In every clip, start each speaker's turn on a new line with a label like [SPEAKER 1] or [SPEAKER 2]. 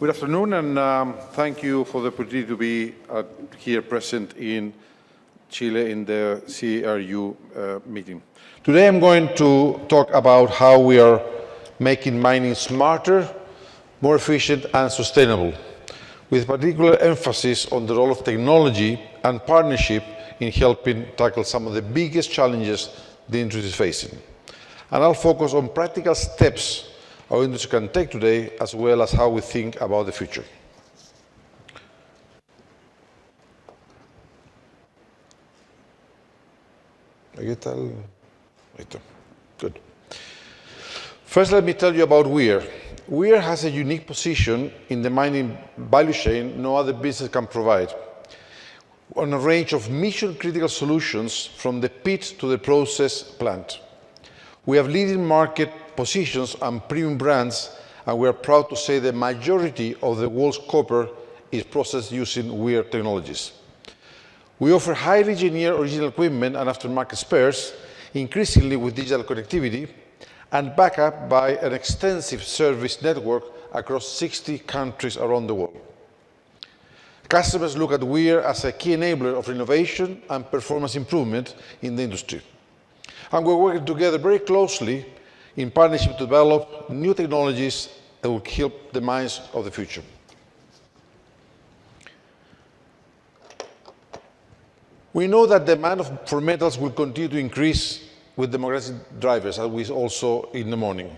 [SPEAKER 1] Good afternoon, and thank you for the opportunity to be here present in Chile in the CRU meeting. Today I'm going to talk about how we are making mining smarter, more efficient and sustainable, with particular emphasis on the role of technology and partnership in helping tackle some of the biggest challenges the industry is facing. And I'll focus on practical steps our industry can take today, as well as how we think about the future. Good. First, let me tell you about Weir. Weir has a unique position in the mining value chain no other business can provide, on a range of mission-critical solutions from the pit to the process plant. We have leading market positions and premium brands, and we are proud to say the majority of the world's copper is processed using Weir technologies. We offer highly engineered original equipment and aftermarket spares, increasingly with digital connectivity, and backed up by an extensive service network across 60 countries around the world. Customers look at Weir as a key enabler of innovation and performance improvement in the industry. And we're working together very closely in partnership to develop new technologies that will help the mines of the future. We know that demand for metals will continue to increase with demographic drivers, as we saw in the morning.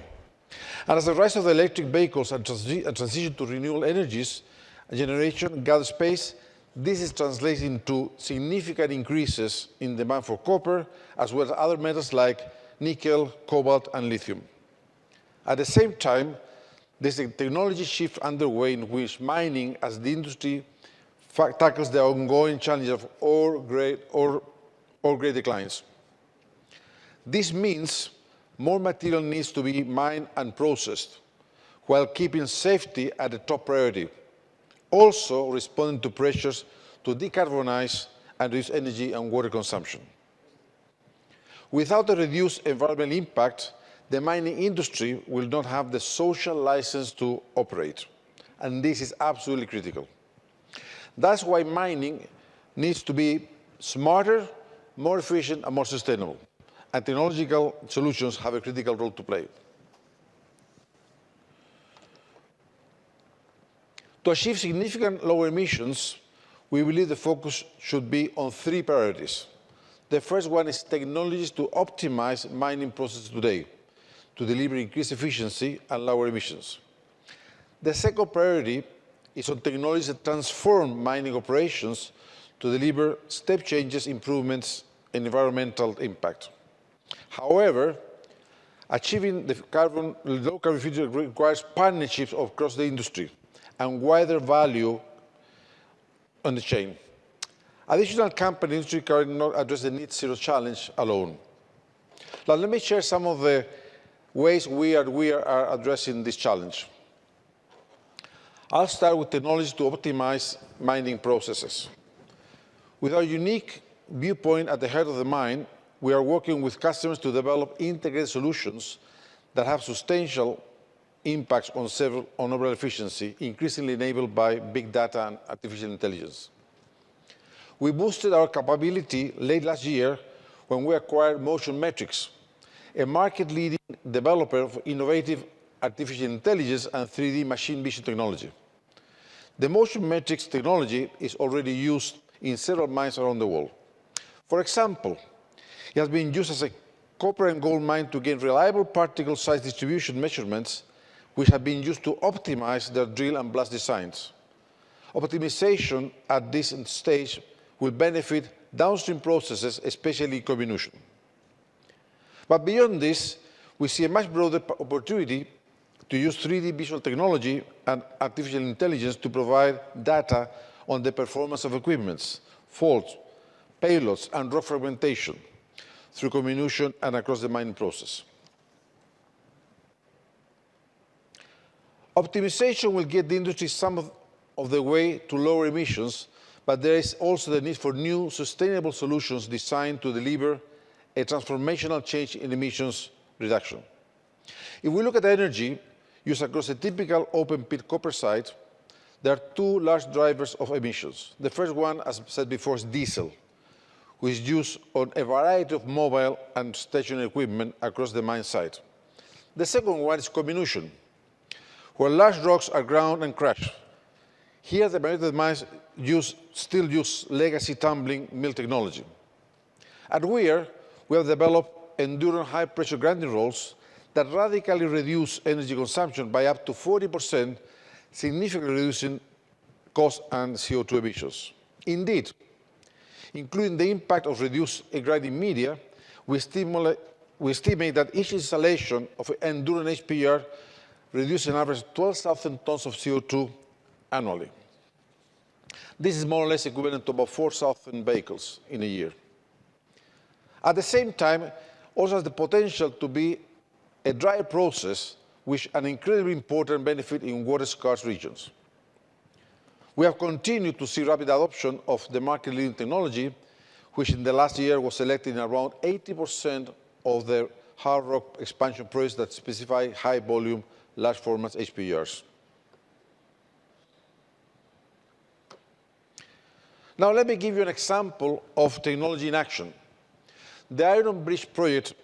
[SPEAKER 1] And as the rise of the electric vehicles and transition to renewable energies and generation gather pace, this is translating into significant increases in demand for copper, as well as other metals like nickel, cobalt, and lithium. At the same time, there's a technology shift underway in which mining, as the industry, tackles the ongoing challenge of ore grade declines. This means more material needs to be mined and processed, while keeping safety at the top priority, also responding to pressures to decarbonize and reduce energy and water consumption. Without a reduced environmental impact, the mining industry will not have the social license to operate, and this is absolutely critical. That's why mining needs to be smarter, more efficient, and more sustainable, and technological solutions have a critical role to play. To achieve significant lower emissions, we believe the focus should be on three priorities. The first one is technologies to optimize mining processes today, to deliver increased efficiency and lower emissions. The second priority is on technologies that transform mining operations to deliver step changes, improvements in environmental impact. However, achieving the low carbon future requires partnerships across the industry and wider value on the chain. Additional company industry cannot address the net zero challenge alone. Now, let me share some of the ways we are addressing this challenge. I'll start with technologies to optimize mining processes. With our unique viewpoint at the heart of the mine, we are working with customers to develop integrated solutions that have substantial impacts on overall efficiency, increasingly enabled by big data and artificial intelligence. We boosted our capability late last year when we acquired Motion Metrics, a market-leading developer of innovative artificial intelligence and 3D machine vision technology. The Motion Metrics technology is already used in several mines around the world. For example, it has been used as a copper and gold mine to gain reliable particle size distribution measurements, which have been used to optimize their drill and blast designs. Optimization at this stage will benefit downstream processes, especially comminution. But beyond this, we see a much broader opportunity to use 3D visual technology and artificial intelligence to provide data on the performance of equipments, faults, payloads, and rock fragmentation through comminution and across the mining process. Optimization will get the industry some of the way to lower emissions, but there is also the need for new sustainable solutions designed to deliver a transformational change in emissions reduction. If we look at energy used across a typical open-pit copper site, There are two large drivers of emissions. The first one, as I said before, is diesel, which is used on a variety of mobile and stationary equipment across the mine site. The second one is comminution, where large rocks are ground and crushed. Here, the majority of the mines still use legacy tumbling mill technology. At Weir, we have developed endurance high-pressure grinding rolls that radically reduce energy consumption by up to 40%, significantly reducing cost and CO2 emissions. Indeed, including the impact of reduced grinding media, we estimate that each installation of an endurance HPGR reduces an average 12,000 tons of CO2 annually. This is more or less equivalent to about 4,000 vehicles in a year. At the same time, also has the potential to be a dry process, which is an incredibly important benefit in water-scarce regions. We have continued to see rapid adoption of the market-leading technology, which in the last year was selected in around 80% of the hard rock expansion projects that specify high-volume, large-format HPGRs. Now, let me give you an example of technology in action. The Iron Bridge project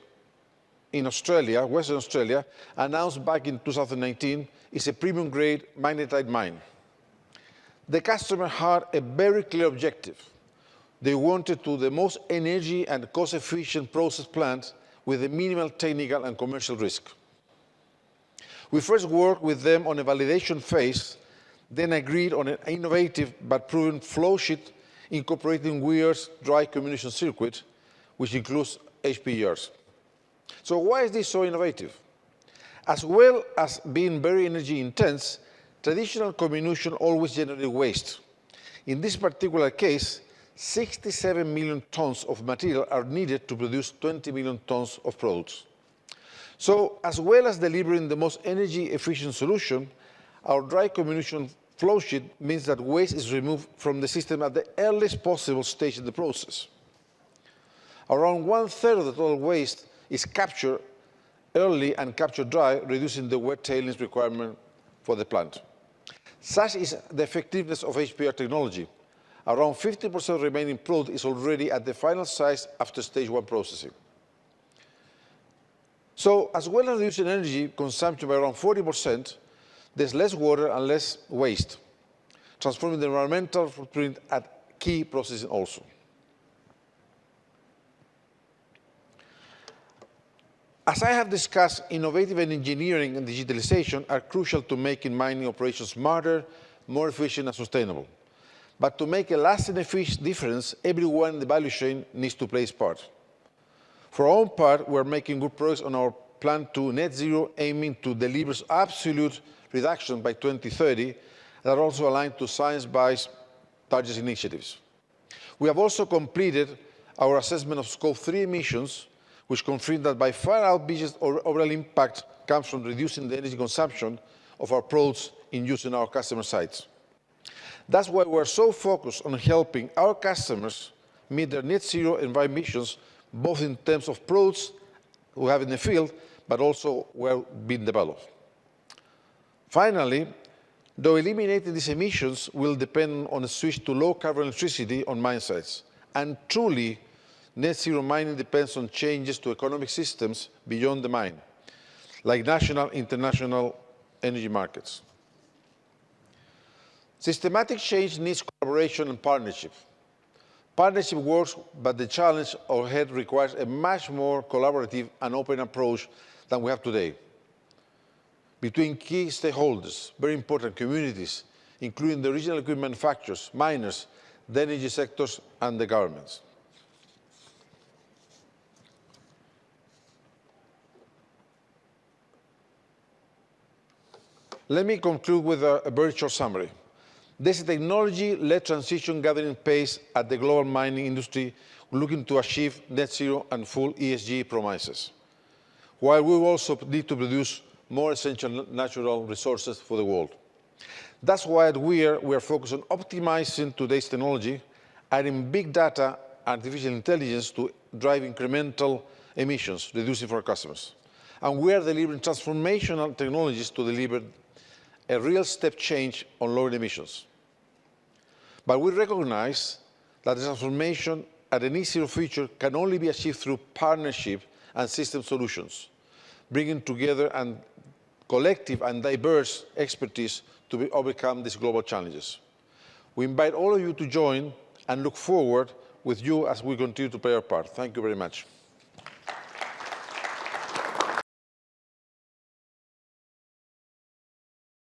[SPEAKER 1] in Australia, Western Australia, announced back in 2019, is a premium-grade magnetite mine. The customer had a very clear objective. They wanted to the most energy and cost-efficient process plant with a minimal technical and commercial risk. We first worked with them on a validation phase, then agreed on an innovative but proven flow sheet incorporating Weir's dry comminution circuit, which includes HPGRs. So why is this so innovative? As well as being very energy intense, traditional comminution always generated waste. In this particular case, 67 million tons of material are needed to produce 20 million tons of products. So as well as delivering the most energy efficient solution, our dry comminution flow sheet means that waste is removed from the system at the earliest possible stage in the process. Around 1/3 of the total waste is captured early and captured dry, reducing the wet tailings requirement for the plant. Such is the effectiveness of HPGR technology. Around 50% of remaining product is already at the final size after stage 1 processing. So, as well as reducing energy consumption by around 40%, there's less water and less waste, transforming the environmental footprint at key processing also. As I have discussed, innovative engineering and digitalization are crucial to making mining operations smarter, more efficient and sustainable. But to make a lasting difference, everyone in the value chain needs to play its part. For our own part, we are making good progress on our plan to net zero, aiming to deliver absolute reduction by 2030 that are also aligned to science-based targets initiatives. We have also completed our assessment of Scope 3 emissions, which confirmed that by far our biggest overall impact comes from reducing the energy consumption of our products in use in our customer sites. That's why we're so focused on helping our customers meet their net zero environmental emissions, both in terms of products we have in the field, but also where being developed. Finally, though eliminating these emissions will depend on a switch to low-carbon electricity on mine sites, and truly, net zero mining depends on changes to economic systems beyond the mine, like national, international energy markets. Systematic change needs collaboration and partnership. Partnership works, but the challenge ahead requires a much more collaborative and open approach than we have today, between key stakeholders, very important communities, including the original equipment manufacturers, miners, the energy sectors, and the governments. Let me conclude with a very short summary. This is a technology-led transition gathering pace at the global mining industry, looking to achieve net zero and full ESG promises, while we also need to produce more essential natural resources for the world. That's why at Weir, we are focused on optimizing today's technology, adding big data, artificial intelligence to drive incremental emissions, reducing for our customers. And we are delivering transformational technologies to deliver a real step change on lowering emissions. But we recognize that the transformation at a net zero future can only be achieved through partnership and system solutions, bringing together collective and diverse expertise to overcome these global challenges. We invite all of you to join and look forward with you as we continue to play our part. Thank you very much.